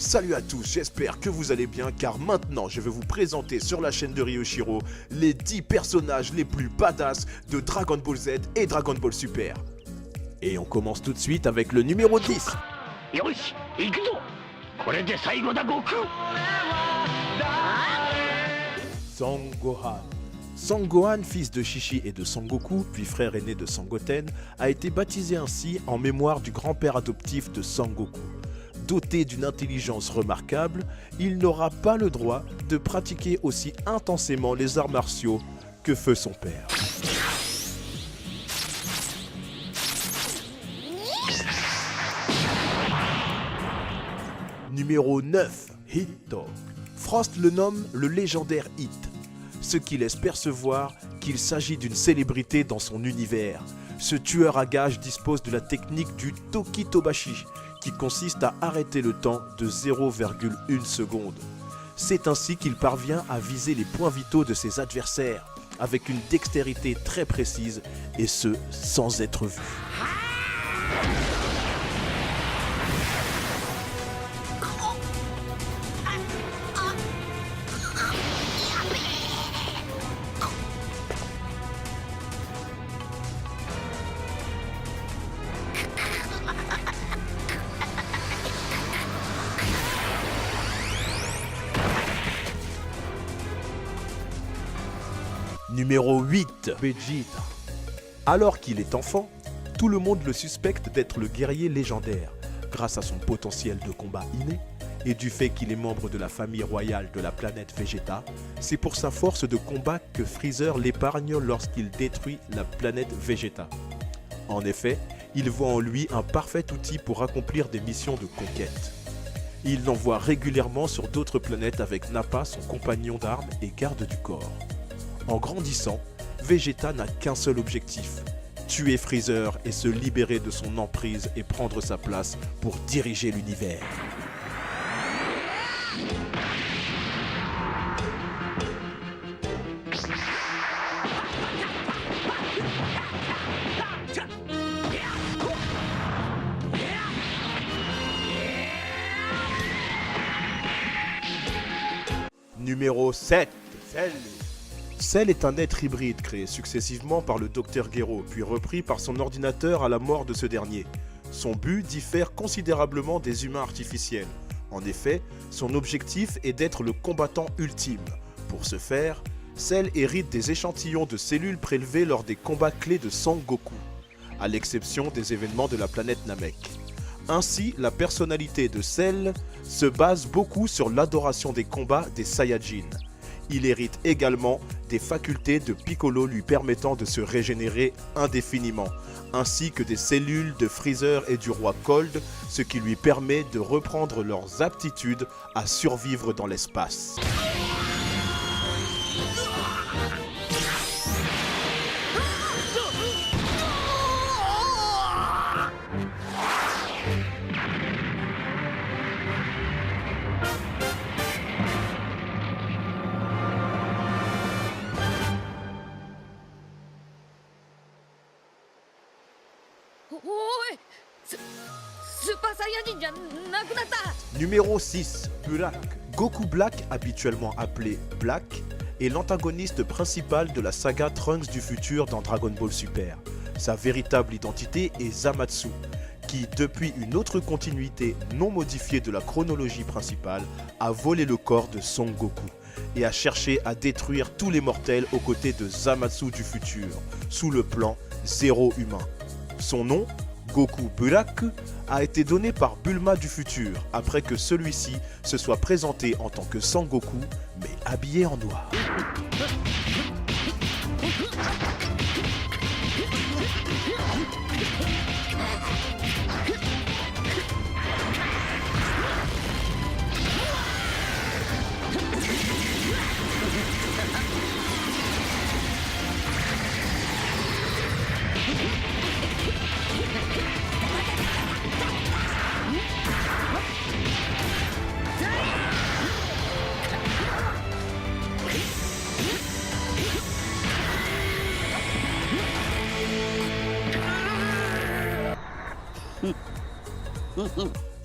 Salut à tous, j'espère que vous allez bien car maintenant je vais vous présenter sur la chaîne de Ryoshiro les 10 personnages les plus badass de Dragon Ball Z et Dragon Ball Super. Et on commence tout de suite avec le numéro 10. Yoshi, ikuzo. Kore de saigo da Goku. Sangohan. Sangohan, fils de Shishi et de Sangoku, puis frère aîné de Sangoten, a été baptisé ainsi en mémoire du grand-père adoptif de Sangoku. Doté d'une intelligence remarquable, il n'aura pas le droit de pratiquer aussi intensément les arts martiaux que feu son père. Numéro 9, Hito. Frost le nomme le légendaire Hit, ce qui laisse percevoir qu'il s'agit d'une célébrité dans son univers. Ce tueur à gages dispose de la technique du Toki Tobashi, qui consiste à arrêter le temps de 0,1 seconde. C'est ainsi qu'il parvient à viser les points vitaux de ses adversaires, avec une dextérité très précise, et ce, sans être vu. Numéro 8, Vegeta. Alors qu'il est enfant, tout le monde le suspecte d'être le guerrier légendaire, grâce à son potentiel de combat inné et du fait qu'il est membre de la famille royale de la planète Vegeta. C'est pour sa force de combat que Freezer l'épargne lorsqu'il détruit la planète Vegeta. En effet, il voit en lui un parfait outil pour accomplir des missions de conquête. Il l'envoie régulièrement sur d'autres planètes avec Nappa, son compagnon d'armes et garde du corps. En grandissant, Vegeta n'a qu'un seul objectif, tuer Freezer et se libérer de son emprise et prendre sa place pour diriger l'univers. Numéro 7, Cell. Cell est un être hybride créé successivement par le Dr Gero, puis repris par son ordinateur à la mort de ce dernier. Son but diffère considérablement des humains artificiels. En effet, son objectif est d'être le combattant ultime. Pour ce faire, Cell hérite des échantillons de cellules prélevées lors des combats clés de Sangoku, à l'exception des événements de la planète Namek. Ainsi, la personnalité de Cell se base beaucoup sur l'adoration des combats des Saiyajins. Il hérite également des facultés de Piccolo lui permettant de se régénérer indéfiniment, ainsi que des cellules de Freezer et du roi Cold, ce qui lui permet de reprendre leurs aptitudes à survivre dans l'espace. Numéro 6, Black. Goku Black, habituellement appelé Black, est l'antagoniste principal de la saga Trunks du futur dans Dragon Ball Super. Sa véritable identité est Zamasu, qui, depuis une autre continuité non modifiée de la chronologie principale, a volé le corps de Son Goku et a cherché à détruire tous les mortels aux côtés de Zamasu du futur, sous le plan Zéro Humain. Son nom, Goku Black, a été donné par Bulma du futur, après que celui-ci se soit présenté en tant que Sangoku, mais habillé en noir.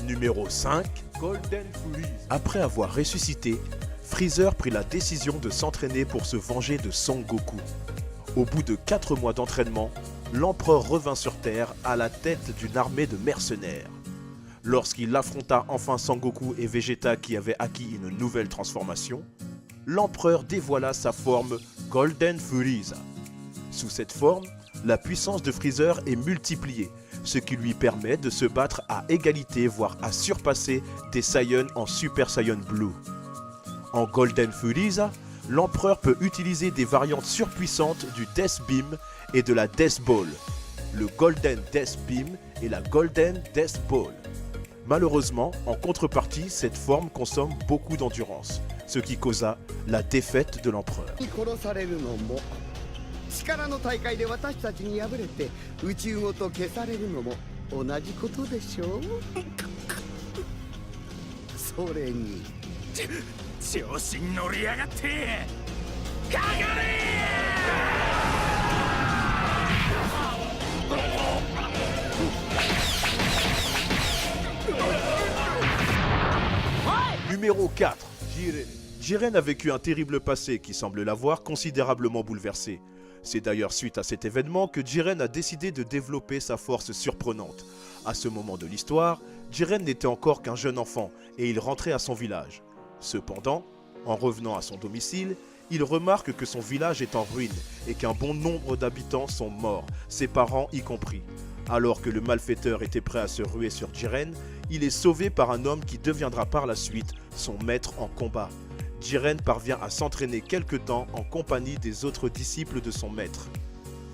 Numéro 5, Golden Freezer. Après avoir ressuscité, Freezer prit la décision de s'entraîner pour se venger de Son Goku. Au bout de 4 mois d'entraînement, l'empereur revint sur Terre à la tête d'une armée de mercenaires. Lorsqu'il affronta enfin Sangoku et Vegeta qui avaient acquis une nouvelle transformation, l'empereur dévoila sa forme Golden Freezer. Sous cette forme, la puissance de Freezer est multipliée, ce qui lui permet de se battre à égalité, voire à surpasser des Saiyans en Super Saiyan Blue. En Golden Freezer, l'empereur peut utiliser des variantes surpuissantes du Death Beam et de la Death Ball, le Golden Death Beam et la Golden Death Ball. Malheureusement, en contrepartie, cette forme consomme beaucoup d'endurance, ce qui causa la défaite de l'empereur. 力の大会で私たちに敗れて宇宙ごと消されるのも同じことでしょう。それに調子に乗りやがってかかれNuméro 4. Jiren a vécu un terrible passé qui semble l'avoir considérablement bouleversé. C'est d'ailleurs suite à cet événement que Jiren a décidé de développer sa force surprenante. À ce moment de l'histoire, Jiren n'était encore qu'un jeune enfant et il rentrait à son village. Cependant, en revenant à son domicile, il remarque que son village est en ruine et qu'un bon nombre d'habitants sont morts, ses parents y compris. Alors que le malfaiteur était prêt à se ruer sur Jiren, il est sauvé par un homme qui deviendra par la suite son maître en combat. Jiren parvient à s'entraîner quelque temps en compagnie des autres disciples de son maître.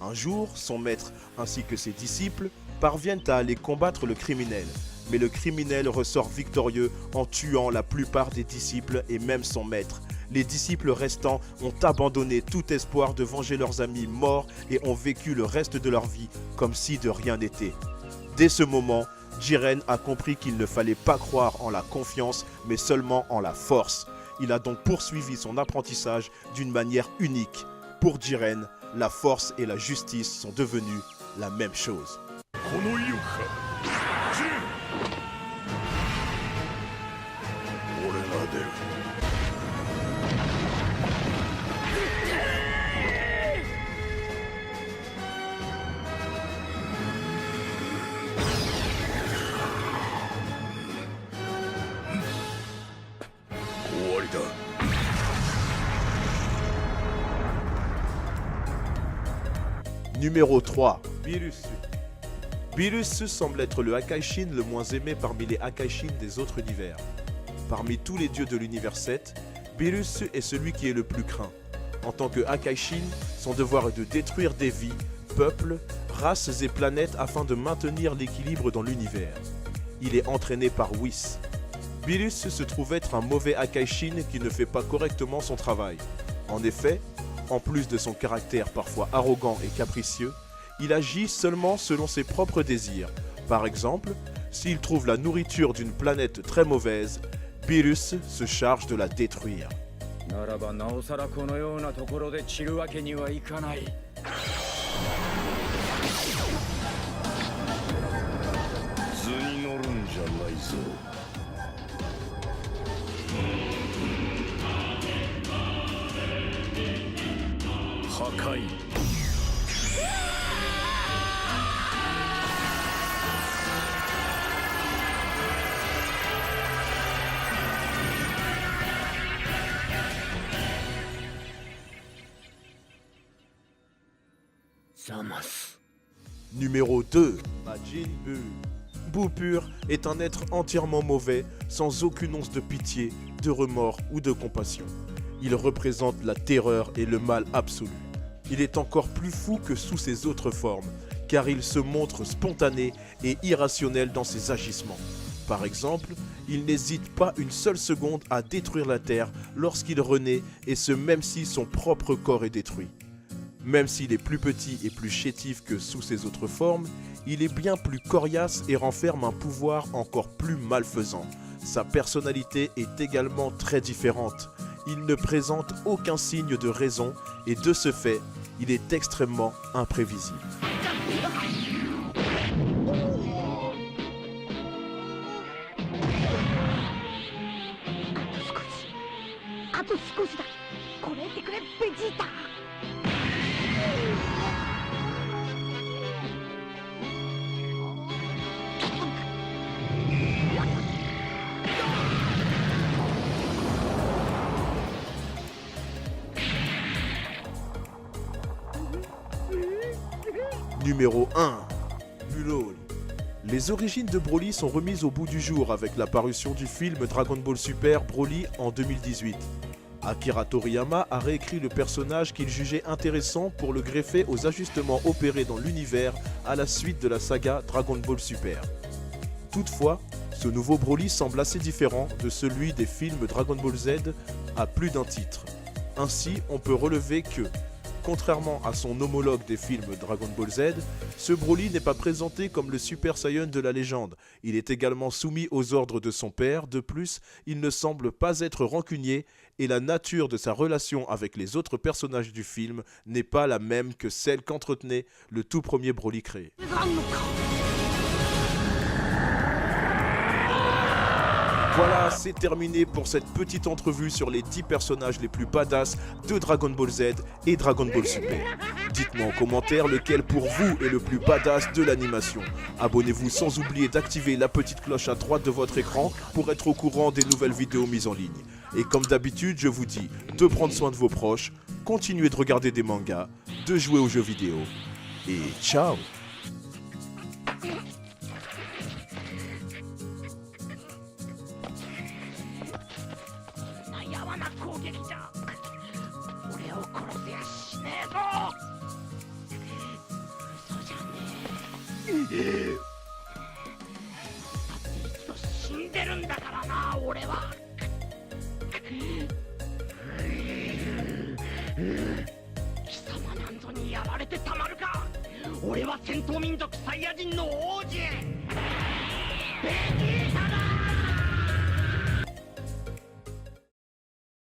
Un jour, son maître ainsi que ses disciples parviennent à aller combattre le criminel, mais le criminel ressort victorieux en tuant la plupart des disciples et même son maître. Les disciples restants ont abandonné tout espoir de venger leurs amis morts et ont vécu le reste de leur vie comme si de rien n'était. Dès ce moment, Jiren a compris qu'il ne fallait pas croire en la confiance, mais seulement en la force. Il a donc poursuivi son apprentissage d'une manière unique. Pour Jiren, la force et la justice sont devenues la même chose. Numéro 3. Beerus. Beerus semble être le Akaishin le moins aimé parmi les Akaishin des autres univers. Parmi tous les dieux de l'univers 7, Beerus est celui qui est le plus craint. En tant que Akaishin, son devoir est de détruire des vies, peuples, races et planètes afin de maintenir l'équilibre dans l'univers. Il est entraîné par Whis. Beerus se trouve être un mauvais Akaishin qui ne fait pas correctement son travail. En effet, en plus de son caractère parfois arrogant et capricieux, il agit seulement selon ses propres désirs. Par exemple, s'il trouve la nourriture d'une planète très mauvaise, Beerus se charge de la détruire. Numéro 2. Majin Buu. Buu pur est un être entièrement mauvais, sans aucune once de pitié, de remords ou de compassion. Il représente la terreur et le mal absolu. Il est encore plus fou que sous ses autres formes, car il se montre spontané et irrationnel dans ses agissements. Par exemple, il n'hésite pas une seule seconde à détruire la Terre lorsqu'il renaît, et ce même si son propre corps est détruit. Même s'il est plus petit et plus chétif que sous ses autres formes, il est bien plus coriace et renferme un pouvoir encore plus malfaisant. Sa personnalité est également très différente. Il ne présente aucun signe de raison et de ce fait, il est extrêmement imprévisible. あと少しだ。これってくれベジータ。Numéro 1. Broly. Les origines de Broly sont remises au bout du jour avec la parution du film Dragon Ball Super Broly en 2018. Akira Toriyama a réécrit le personnage qu'il jugeait intéressant pour le greffer aux ajustements opérés dans l'univers à la suite de la saga Dragon Ball Super. Toutefois, ce nouveau Broly semble assez différent de celui des films Dragon Ball Z à plus d'un titre. Ainsi, on peut relever que, contrairement à son homologue des films Dragon Ball Z, ce Broly n'est pas présenté comme le Super Saiyan de la légende. Il est également soumis aux ordres de son père. De plus, il ne semble pas être rancunier et la nature de sa relation avec les autres personnages du film n'est pas la même que celle qu'entretenait le tout premier Broly créé. Voilà, c'est terminé pour cette petite entrevue sur les 10 personnages les plus badass de Dragon Ball Z et Dragon Ball Super. Dites-moi en commentaire lequel pour vous est le plus badass de l'animation. Abonnez-vous sans oublier d'activer la petite cloche à droite de votre écran pour être au courant des nouvelles vidéos mises en ligne. Et comme d'habitude, je vous dis de prendre soin de vos proches, continuez de regarder des mangas, de jouer aux jeux vidéo. Et ciao! やわな攻撃じゃ。俺を殺せやしねえぞ。嘘じゃねえ。だって一度死んでるんだからな、俺は。貴様なんぞにやられてたまるか。俺は戦闘民族サイヤ人の王子ベジータ。